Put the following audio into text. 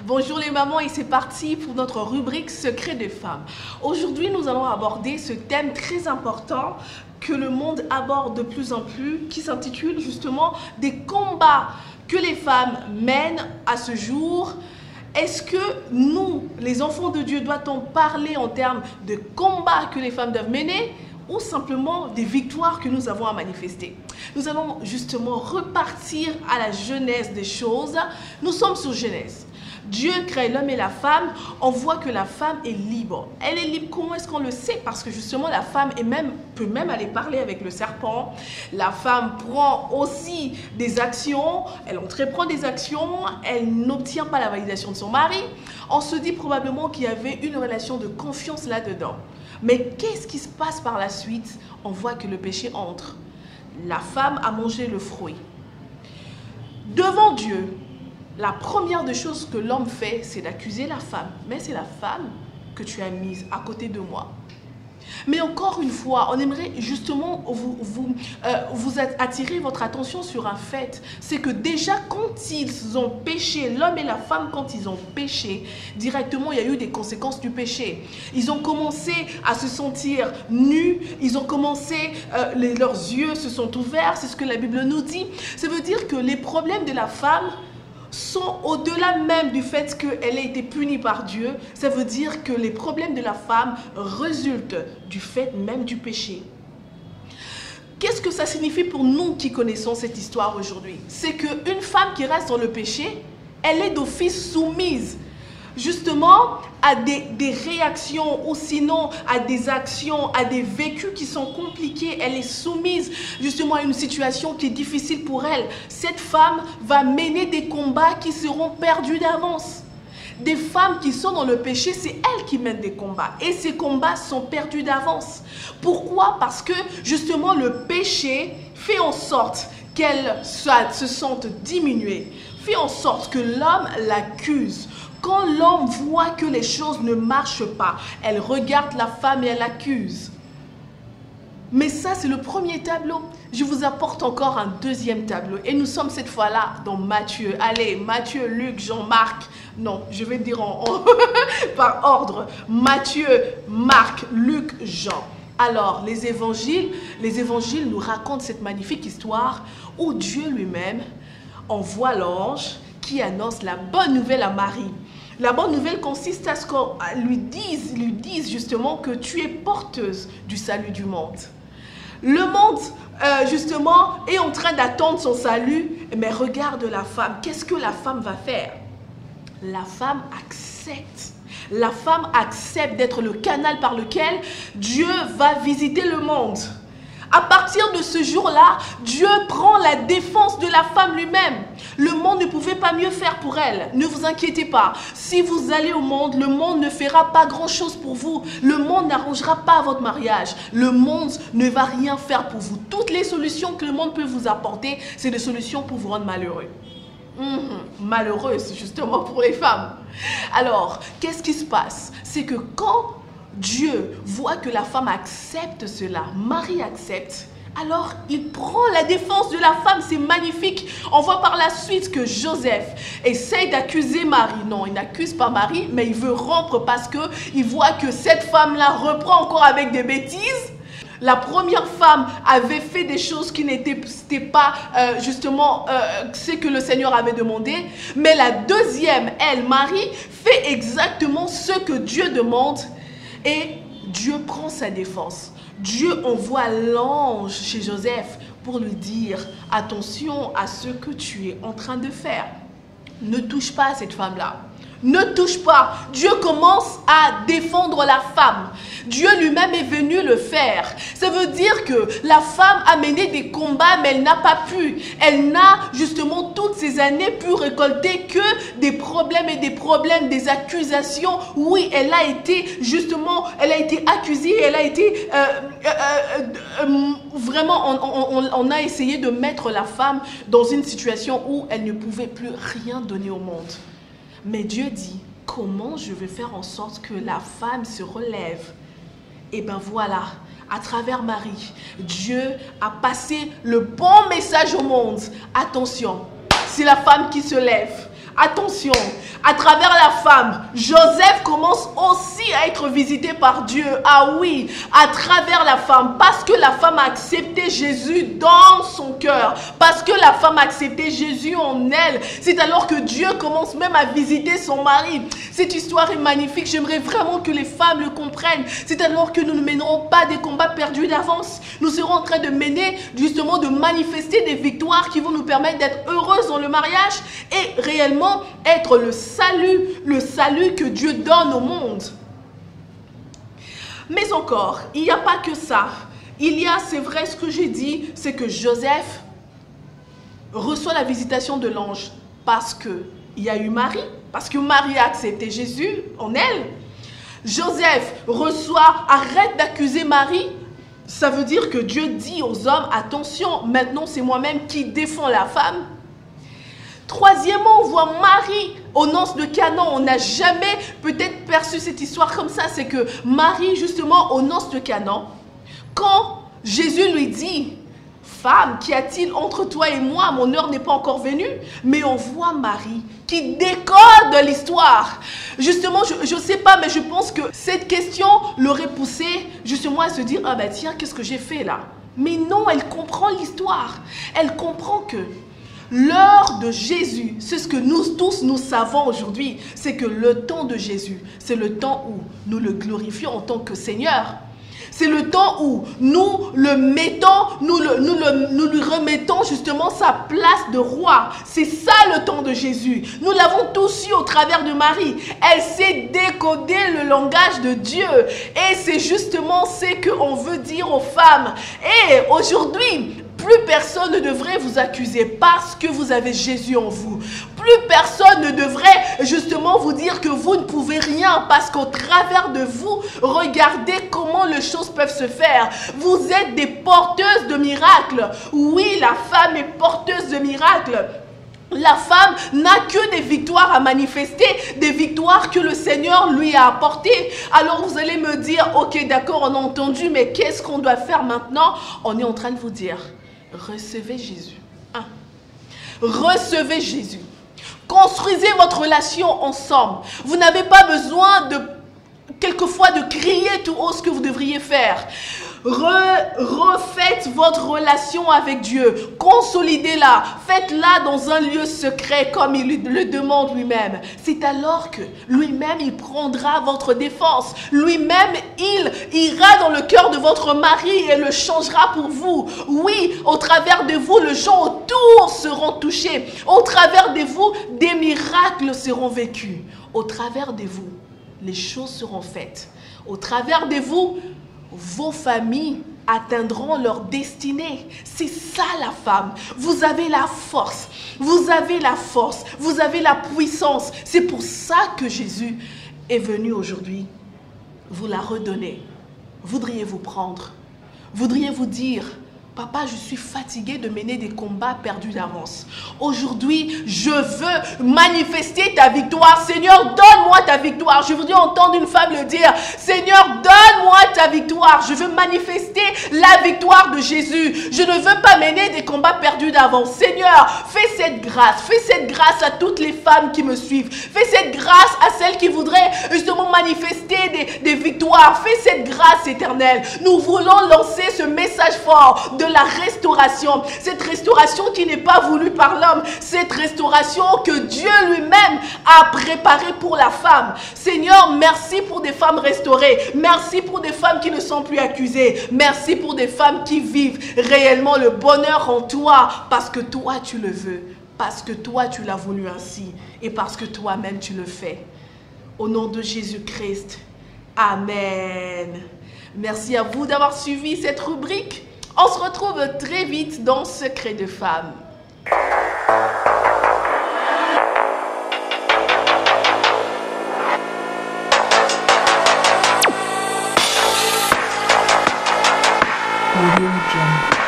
Bonjour les mamans et c'est parti pour notre rubrique Secret des femmes. Aujourd'hui, nous allons aborder ce thème très important que le monde aborde de plus en plus, qui s'intitule justement des combats que les femmes mènent à ce jour. Est-ce que nous, les enfants de Dieu, doit-on parler en termes de combats que les femmes doivent mener ou simplement des victoires que nous avons à manifester? Nous allons justement repartir à la genèse des choses. Nous sommes sur Genèse. Dieu crée l'homme et la femme, on voit que la femme est libre. Elle est libre, comment est-ce qu'on le sait? Parce que justement la femme peut même aller parler avec le serpent. La femme prend aussi des actions, elle entreprend des actions, elle n'obtient pas la validation de son mari. On se dit probablement qu'il y avait une relation de confiance là-dedans. Mais qu'est-ce qui se passe par la suite? On voit que le péché entre. La femme a mangé le fruit. Devant Dieu, la première des choses que l'homme fait, c'est d'accuser la femme. Mais c'est la femme que tu as mise à côté de moi. Mais encore une fois, on aimerait justement vous attirer votre attention sur un fait. C'est que déjà quand ils ont péché, l'homme et la femme, quand ils ont péché, directement il y a eu des conséquences du péché. Ils ont commencé à se sentir nus, ils ont commencé, leurs yeux se sont ouverts, c'est ce que la Bible nous dit. Ça veut dire que les problèmes de la femme sont au-delà même du fait qu'elle ait été punie par Dieu. Ça veut dire que les problèmes de la femme résultent du fait même du péché. Qu'est-ce que ça signifie pour nous qui connaissons cette histoire aujourd'hui? C'est qu'une femme qui reste dans le péché, elle est d'office soumise justement à des réactions ou sinon à des actions, à des vécus qui sont compliqués. Elle est soumise justement à une situation qui est difficile pour elle. Cette femme va mener des combats qui seront perdus d'avance. Des femmes qui sont dans le péché, c'est elles qui mènent des combats. Et ces combats sont perdus d'avance. Pourquoi? Parce que justement le péché fait en sorte qu'elle se sente diminuée, fait en sorte que l'homme l'accuse. Quand l'homme voit que les choses ne marchent pas, elle regarde la femme et elle l'accuse. Mais ça, c'est le premier tableau. Je vous apporte encore un deuxième tableau. Et nous sommes cette fois-là dans Matthieu. Allez, Matthieu, Luc, Jean, Marc. Non, je vais dire par ordre. Matthieu, Marc, Luc, Jean. Alors, les évangiles nous racontent cette magnifique histoire où Dieu lui-même envoie l'ange qui annonce la bonne nouvelle à Marie. La bonne nouvelle consiste à ce qu'on lui dise justement que tu es porteuse du salut du monde. Le monde, justement, est en train d'attendre son salut, mais regarde la femme. Qu'est-ce que la femme va faire? La femme accepte. La femme accepte d'être le canal par lequel Dieu va visiter le monde. À partir de ce jour-là, Dieu prend la défense de la femme lui-même. Le monde ne pouvait pas mieux faire pour elle. Ne vous inquiétez pas. Si vous allez au monde, le monde ne fera pas grand-chose pour vous. Le monde n'arrangera pas votre mariage. Le monde ne va rien faire pour vous. Toutes les solutions que le monde peut vous apporter, c'est des solutions pour vous rendre malheureux. Malheureuse, justement, pour les femmes. Alors, qu'est-ce qui se passe? C'est que quand Dieu voit que la femme accepte cela, Marie accepte, alors il prend la défense de la femme, c'est magnifique. On voit par la suite que Joseph essaye d'accuser Marie. Non, il n'accuse pas Marie, mais il veut rompre parce qu'il voit que cette femme-là reprend encore avec des bêtises. La première femme avait fait des choses qui n'étaient pas justement ce que le Seigneur avait demandé. Mais la deuxième, elle, Marie, fait exactement ce que Dieu demande. Et Dieu prend sa défense. Dieu envoie l'ange chez Joseph pour lui dire « Attention à ce que tu es en train de faire. Ne touche pas à cette femme-là. Ne touche pas. » Dieu commence à défendre la femme. Dieu lui-même est venu le faire. Ça veut dire que la femme a mené des combats, mais elle n'a pas pu. Elle n'a justement toutes ces années pu récolter que des problèmes et des problèmes, des accusations. Oui, elle a été justement, elle a été accusée, elle a été vraiment, on a essayé de mettre la femme dans une situation où elle ne pouvait plus rien donner au monde. Mais Dieu dit, comment je vais faire en sorte que la femme se relève? Et bien voilà, à travers Marie, Dieu a passé le bon message au monde. Attention, c'est la femme qui se lève. Attention, à travers la femme, Joseph commence aussi à être visité par Dieu. Ah oui, à travers la femme, parce que la femme a accepté Jésus dans son cœur, parce que la femme a accepté Jésus en elle. C'est alors que Dieu commence même à visiter son mari. Cette histoire est magnifique, j'aimerais vraiment que les femmes le comprennent. C'est alors que nous ne mènerons pas des combats perdus d'avance. Nous serons en train de mener, justement, de manifester des victoires qui vont nous permettre d'être heureuses dans le mariage et réellement être le salut que Dieu donne au monde. Mais encore, il n'y a pas que ça. Il y a, c'est vrai, ce que j'ai dit, c'est que Joseph reçoit la visitation de l'ange parce qu'il y a eu Marie, parce que Marie a accepté Jésus en elle. Joseph arrête d'accuser Marie. Ça veut dire que Dieu dit aux hommes, attention, maintenant c'est moi-même qui défends la femme. Troisièmement, on voit Marie aux noces de Canaan. On n'a jamais peut-être perçu cette histoire comme ça. C'est que Marie, justement, aux noces de Canaan, quand Jésus lui dit, femme, qu'y a-t-il entre toi et moi? Mon heure n'est pas encore venue. Mais on voit Marie qui décode l'histoire. Justement, je ne sais pas, mais je pense que cette question l'aurait poussée justement à se dire, ah ben tiens, qu'est-ce que j'ai fait là? Mais non, elle comprend l'histoire. Elle comprend que l'heure de Jésus, c'est ce que nous tous nous savons aujourd'hui, c'est que le temps de Jésus, c'est le temps où nous le glorifions en tant que Seigneur. C'est le temps où nous le mettons, nous lui remettons justement sa place de roi. C'est ça le temps de Jésus. Nous l'avons tous eu au travers de Marie. Elle sait décoder le langage de Dieu. Et c'est justement ce qu'on veut dire aux femmes. Et aujourd'hui, plus personne ne devrait vous accuser parce que vous avez Jésus en vous. Plus personne ne devrait justement vous dire que vous ne pouvez rien parce qu'au travers de vous, regardez comment les choses peuvent se faire. Vous êtes des porteuses de miracles. Oui, la femme est porteuse de miracles. La femme n'a que des victoires à manifester, des victoires que le Seigneur lui a apportées. Alors vous allez me dire, ok d'accord, on a entendu, mais qu'est-ce qu'on doit faire maintenant? On est en train de vous dire, recevez Jésus. Recevez Jésus. Construisez votre relation ensemble. Vous n'avez pas besoin quelquefois de crier tout haut ce que vous devriez faire. Refaites votre relation avec Dieu. Consolidez-la. Faites-la dans un lieu secret comme il le demande lui-même. C'est alors que lui-même, il prendra votre défense. Lui-même, il ira dans le cœur de votre mari et le changera pour vous. Oui, au travers de vous, les gens autour seront touchés. Au travers de vous, des miracles seront vécus. Au travers de vous, les choses seront faites. Au travers de vous, vos familles atteindront leur destinée. C'est ça la femme. Vous avez la force. Vous avez la force. Vous avez la puissance. C'est pour ça que Jésus est venu aujourd'hui vous la redonner. Voudriez-vous prendre? Voudriez-vous dire, papa, je suis fatiguée de mener des combats perdus d'avance. Aujourd'hui, je veux manifester ta victoire. Seigneur, donne-moi ta victoire. Je voudrais entendre une femme le dire. Seigneur, donne-moi ta victoire. Je veux manifester la victoire de Jésus. Je ne veux pas mener des combats perdus d'avance. Seigneur, fais cette grâce. Fais cette grâce à toutes les femmes qui me suivent. Fais cette grâce à celles qui voudraient justement manifester des victoires. Fais cette grâce éternelle. Nous voulons lancer ce message fort de la restauration. Cette restauration qui n'est pas voulue par l'homme. Cette restauration que Dieu lui-même a préparée pour la femme. Seigneur, merci pour des femmes restaurées. Merci pour des femmes qui ne sont plus accusées. Merci pour des femmes qui vivent réellement le bonheur en toi. Parce que toi, tu le veux. Parce que toi, tu l'as voulu ainsi. Et parce que toi-même, tu le fais. Au nom de Jésus-Christ. Amen. Merci à vous d'avoir suivi cette rubrique. On se retrouve très vite dans Secret de Femme. Audio Jungle.